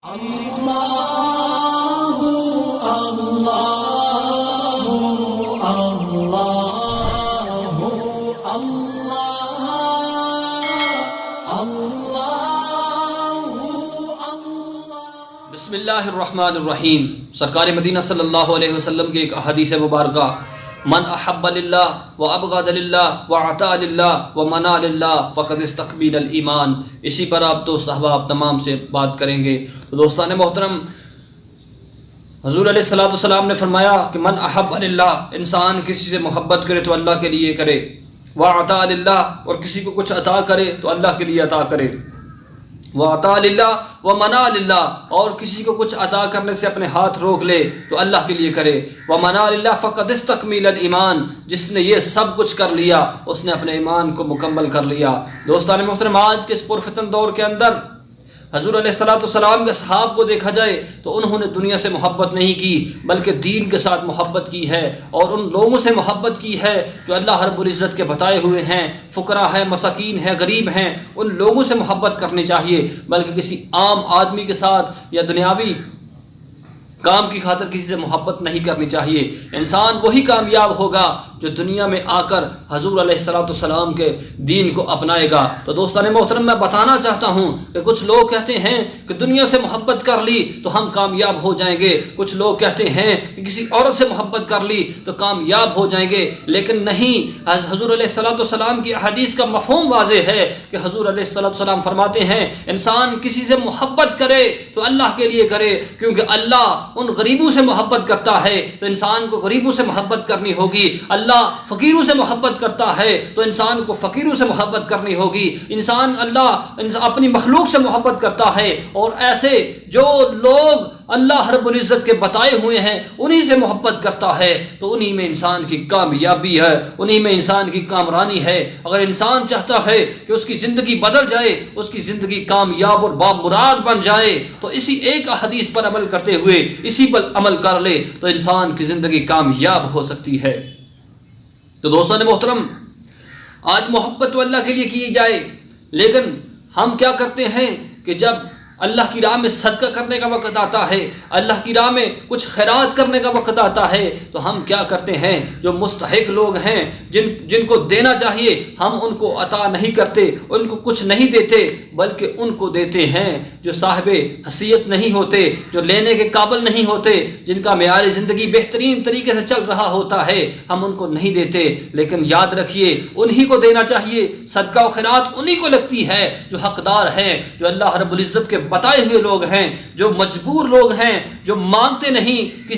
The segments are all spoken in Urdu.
اللہ اللہ اللہ اللہ۔ بسم اللہ الرحمن الرحیم۔ سرکار مدینہ صلی اللہ علیہ وسلم کی ایک حدیث مبارکہ، من احب للہ وابغض للہ وعطا للہ ومنع للہ فقد استکمل الایمان۔ اسی پر آپ دوست احباب تمام سے بات کریں گے۔ تو دوستان محترم، حضور علیہ السلام نے فرمایا کہ من احب للہ، انسان کسی سے محبت کرے تو اللہ کے لیے کرے، وعطا للہ، اور کسی کو کچھ عطا کرے تو اللہ کے لیے عطا کرے، وعطا للہ ومنع للہ، اور کسی کو کچھ عطا کرنے سے اپنے ہاتھ روک لے تو اللہ کے لیے کرے، ومنع للہ فقد استکمل الایمان، جس نے یہ سب کچھ کر لیا اس نے اپنے ایمان کو مکمل کر لیا۔ دوستان محترم، آج کے اس پرفتن دور کے اندر حضور علیہ السلام کے اصحاب کو دیکھا جائے تو انہوں نے دنیا سے محبت نہیں کی بلکہ دین کے ساتھ محبت کی ہے، اور ان لوگوں سے محبت کی ہے جو اللہ رب العزت کے بتائے ہوئے ہیں، فقراء ہیں، مساکین ہیں، غریب ہیں، ان لوگوں سے محبت کرنی چاہیے، بلکہ کسی عام آدمی کے ساتھ یا دنیاوی کام کی خاطر کسی سے محبت نہیں کرنی چاہیے۔ انسان وہی کامیاب ہوگا جو دنیا میں آ کر حضور علیہ السلام کے دین کو اپنائے گا۔ تو دوستان محترم، میں بتانا چاہتا ہوں کہ کچھ لوگ کہتے ہیں کہ دنیا سے محبت کر لی تو ہم کامیاب ہو جائیں گے، کچھ لوگ کہتے ہیں کہ کسی عورت سے محبت کر لی تو کامیاب ہو جائیں گے، لیکن نہیں۔ حضور علیہ السلام کی حدیث کا مفہوم واضح ہے کہ حضور علیہ السلام فرماتے ہیں انسان کسی سے محبت کرے تو اللہ کے لیے کرے، کیونکہ اللہ ان غریبوں سے محبت کرتا ہے تو انسان کو غریبوں سے محبت کرنی ہوگی، اللہ فقیروں سے محبت کرتا ہے تو انسان کو فقیروں سے محبت کرنی ہوگی، اللہ اپنی مخلوق سے محبت کرتا ہے، اور ایسے جو لوگ اللہ رب العزت کے بتائے ہوئے ہیں انہی سے محبت کرتا ہے، تو انہی میں انسان کی کامیابی ہے، انہی میں انسان کی کامرانی ہے۔ اگر انسان چاہتا ہے کہ اس کی زندگی بدل جائے، اس کی زندگی کامیاب اور بامراد بن جائے، تو اسی ایک حدیث پر عمل کرتے ہوئے اسی پر عمل کر لے تو انسان کی زندگی کامیاب ہو سکتی ہے۔ تو دوستان محترم، آج محبت تو اللہ کے لیے کی جائے، لیکن ہم کیا کرتے ہیں کہ جب اللہ کی راہ میں صدقہ کرنے کا وقت آتا ہے، اللہ کی راہ میں کچھ خیرات کرنے کا وقت آتا ہے، تو ہم کیا کرتے ہیں، جو مستحق لوگ ہیں، جن کو دینا چاہیے، ہم ان کو عطا نہیں کرتے، ان کو کچھ نہیں دیتے، بلکہ ان کو دیتے ہیں جو صاحب حیثیت نہیں ہوتے، جو لینے کے قابل نہیں ہوتے، جن کا معیار زندگی بہترین طریقے سے چل رہا ہوتا ہے، ہم ان کو نہیں دیتے۔ لیکن یاد رکھیے انہی کو دینا چاہیے، صدقہ و خیرات انہی کو لگتی ہے جو حقدار ہیں، جو اللہ رب العزت کے بتائے ہوئے لوگ ہیں، جو مجبور لوگ ہیں، جو مانگتے نہیں،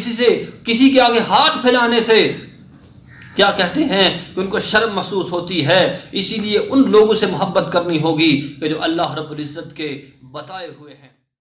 کسی کے آگے ہاتھ پھیلانے سے کیا کہتے ہیں کہ ان کو شرم محسوس ہوتی ہے۔ اسی لیے ان لوگوں سے محبت کرنی ہوگی کہ جو اللہ رب العزت کے بتائے ہوئے ہیں۔